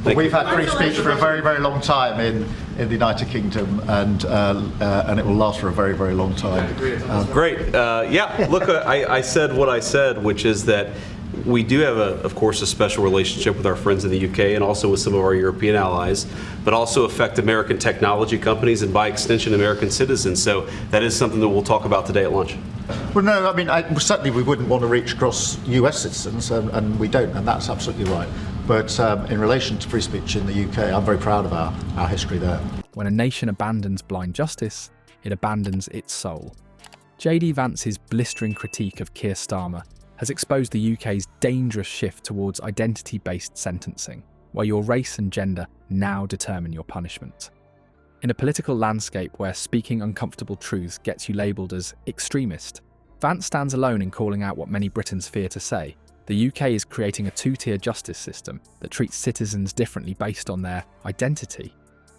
We've had free speech for a very, very long time in the United Kingdom, and it will last for a very, very long time. Great. Yeah, look, I said what I said, which is that we do have, of course, a special relationship with our friends in the UK and also with some of our European allies, but also affect American technology companies and by extension American citizens. So that is something that we'll talk about today at lunch. Well, no, I mean, certainly we wouldn't want to reach across US citizens, and we don't, and that's absolutely right. But in relation to free speech in the UK, I'm very proud of our history there. When a nation abandons blind justice, it abandons its soul. J.D. Vance's blistering critique of Keir Starmer has exposed the UK's dangerous shift towards identity-based sentencing, where your race and gender now determine your punishment. In a political landscape where speaking uncomfortable truths gets you labelled as extremist, Vance stands alone in calling out what many Britons fear to say. The UK is creating a two-tier justice system that treats citizens differently based on their identity.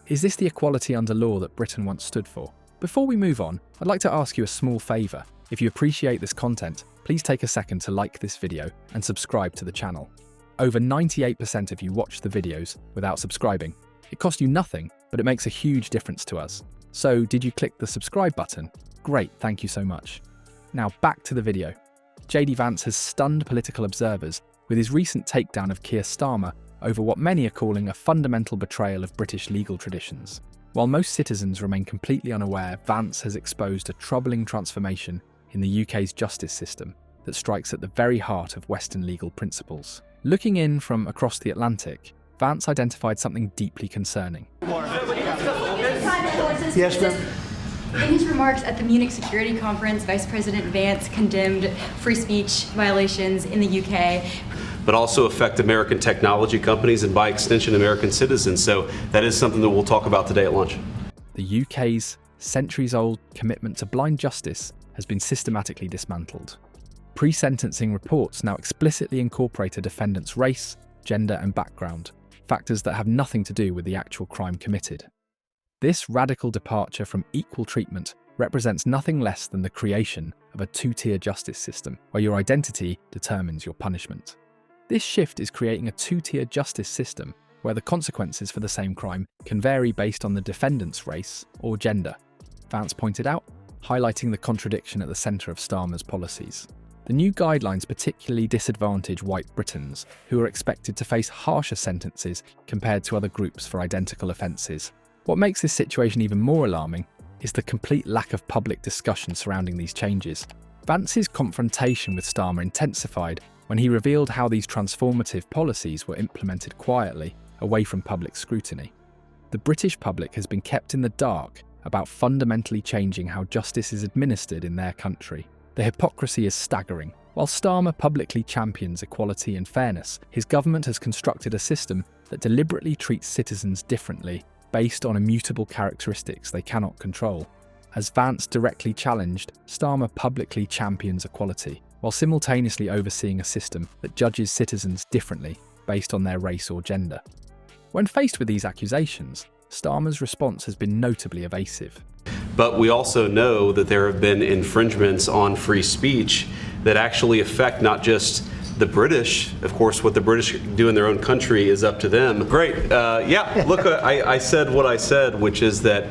Is this the equality under law that Britain once stood for? Before we move on, I'd like to ask you a small favour. If you appreciate this content, please take a second to like this video and subscribe to the channel. Over 98% of you watch the videos without subscribing. It costs you nothing, but it makes a huge difference to us. So did you click the subscribe button? Great, thank you so much. Now back to the video. J.D. Vance has stunned political observers with his recent takedown of Keir Starmer over what many are calling a fundamental betrayal of British legal traditions. While most citizens remain completely unaware, Vance has exposed a troubling transformation in the UK's justice system that strikes at the very heart of Western legal principles. Looking in from across the Atlantic, Vance identified something deeply concerning. Yes, ma'am. In his remarks at the Munich Security Conference, Vice President Vance condemned free speech violations in the UK. But also affect American technology companies and by extension American citizens. So that is something that we'll talk about today at lunch. The UK's centuries-old commitment to blind justice has been systematically dismantled. Pre-sentencing reports now explicitly incorporate a defendant's race, gender and background, factors that have nothing to do with the actual crime committed. This radical departure from equal treatment represents nothing less than the creation of a two-tier justice system where your identity determines your punishment. This shift is creating a two-tier justice system where the consequences for the same crime can vary based on the defendant's race or gender, Vance pointed out, highlighting the contradiction at the centre of Starmer's policies. The new guidelines particularly disadvantage white Britons, who are expected to face harsher sentences compared to other groups for identical offences. What makes this situation even more alarming is the complete lack of public discussion surrounding these changes. Vance's confrontation with Starmer intensified when he revealed how these transformative policies were implemented quietly, away from public scrutiny. The British public has been kept in the dark about fundamentally changing how justice is administered in their country. The hypocrisy is staggering. While Starmer publicly champions equality and fairness, his government has constructed a system that deliberately treats citizens differently based on immutable characteristics they cannot control. As Vance directly challenged, Starmer publicly champions equality, while simultaneously overseeing a system that judges citizens differently based on their race or gender. When faced with these accusations, Starmer's response has been notably evasive. But we also know that there have been infringements on free speech that actually affect not just the British. Of course, what the British do in their own country is up to them. Great. Yeah, look, I said what I said, which is that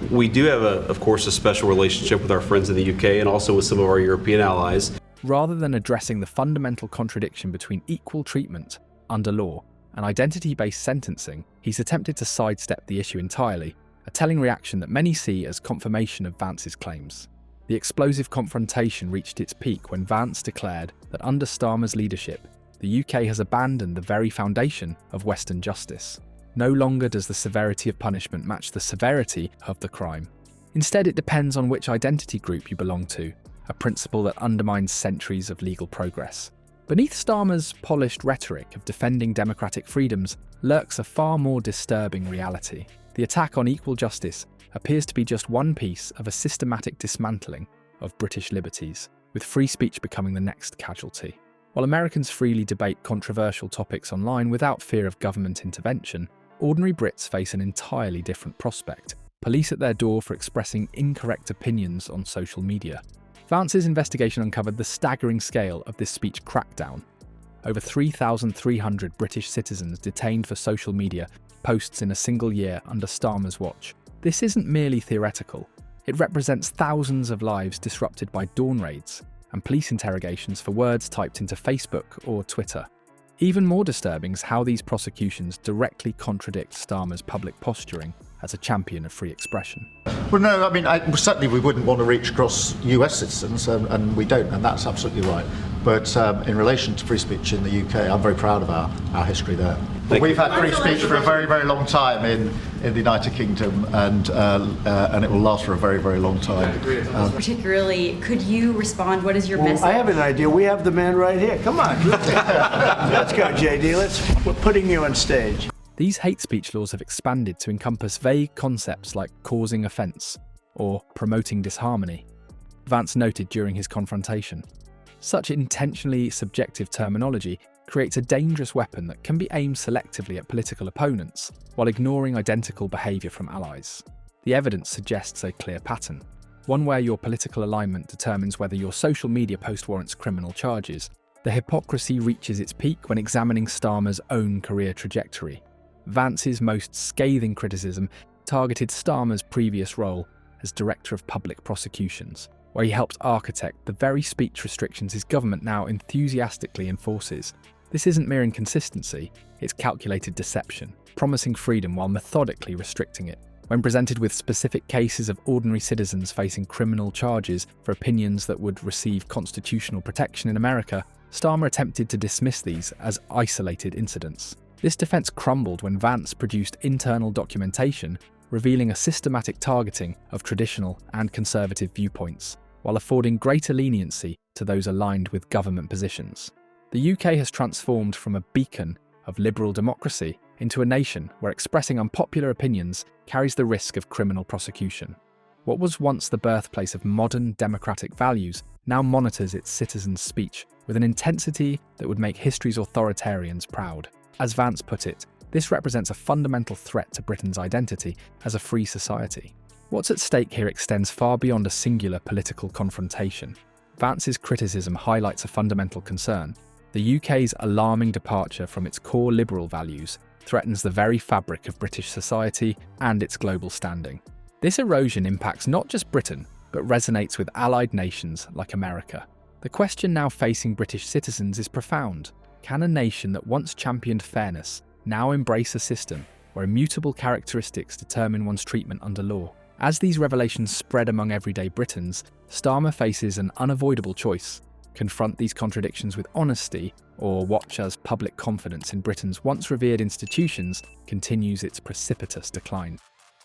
we do have, of course, a special relationship with our friends in the UK and also with some of our European allies. Rather than addressing the fundamental contradiction between equal treatment under law and identity-based sentencing, he's attempted to sidestep the issue entirely, a telling reaction that many see as confirmation of Vance's claims. The explosive confrontation reached its peak when Vance declared that under Starmer's leadership, the UK has abandoned the very foundation of Western justice. No longer does the severity of punishment match the severity of the crime. Instead, it depends on which identity group you belong to, a principle that undermines centuries of legal progress. Beneath Starmer's polished rhetoric of defending democratic freedoms lurks a far more disturbing reality. The attack on equal justice appears to be just one piece of a systematic dismantling of British liberties, with free speech becoming the next casualty. While Americans freely debate controversial topics online without fear of government intervention, ordinary Brits face an entirely different prospect: police at their door for expressing incorrect opinions on social media. Vance's investigation uncovered the staggering scale of this speech crackdown. over 3,300 British citizens detained for social media posts in a single year under Starmer's watch. This isn't merely theoretical. It represents thousands of lives disrupted by dawn raids and police interrogations for words typed into Facebook or Twitter. Even more disturbing is how these prosecutions directly contradict Starmer's public posturing as a champion of free expression. Well, no, I mean, certainly we wouldn't want to reach across US citizens, and we don't, and that's absolutely right. But in relation to free speech in the UK, I'm very proud of our history there. But we've had free speech for a very, very long time in the United Kingdom, and it will last for a very, very long time. Particularly, could you respond? What is your message? I have an idea. We have the man right here. Come on. Let's go, JD. We're putting you on stage. These hate speech laws have expanded to encompass vague concepts like causing offence or promoting disharmony, Vance noted during his confrontation. Such intentionally subjective terminology creates a dangerous weapon that can be aimed selectively at political opponents, while ignoring identical behaviour from allies. The evidence suggests a clear pattern, one where your political alignment determines whether your social media post warrants criminal charges. The hypocrisy reaches its peak when examining Starmer's own career trajectory. Vance's most scathing criticism targeted Starmer's previous role as Director of Public Prosecutions, where he helped architect the very speech restrictions his government now enthusiastically enforces. This isn't mere inconsistency, it's calculated deception, promising freedom while methodically restricting it. When presented with specific cases of ordinary citizens facing criminal charges for opinions that would receive constitutional protection in America, Starmer attempted to dismiss these as isolated incidents. This defence crumbled when Vance produced internal documentation revealing a systematic targeting of traditional and conservative viewpoints, while affording greater leniency to those aligned with government positions. The UK has transformed from a beacon of liberal democracy into a nation where expressing unpopular opinions carries the risk of criminal prosecution. What was once the birthplace of modern democratic values now monitors its citizens' speech with an intensity that would make history's authoritarians proud. As Vance put it, this represents a fundamental threat to Britain's identity as a free society. What's at stake here extends far beyond a singular political confrontation. Vance's criticism highlights a fundamental concern. The UK's alarming departure from its core liberal values threatens the very fabric of British society and its global standing. This erosion impacts not just Britain, but resonates with allied nations like America. The question now facing British citizens is profound. Can a nation that once championed fairness now embrace a system where immutable characteristics determine one's treatment under law? As these revelations spread among everyday Britons, Starmer faces an unavoidable choice: confront these contradictions with honesty, or watch as public confidence in Britain's once revered institutions continues its precipitous decline.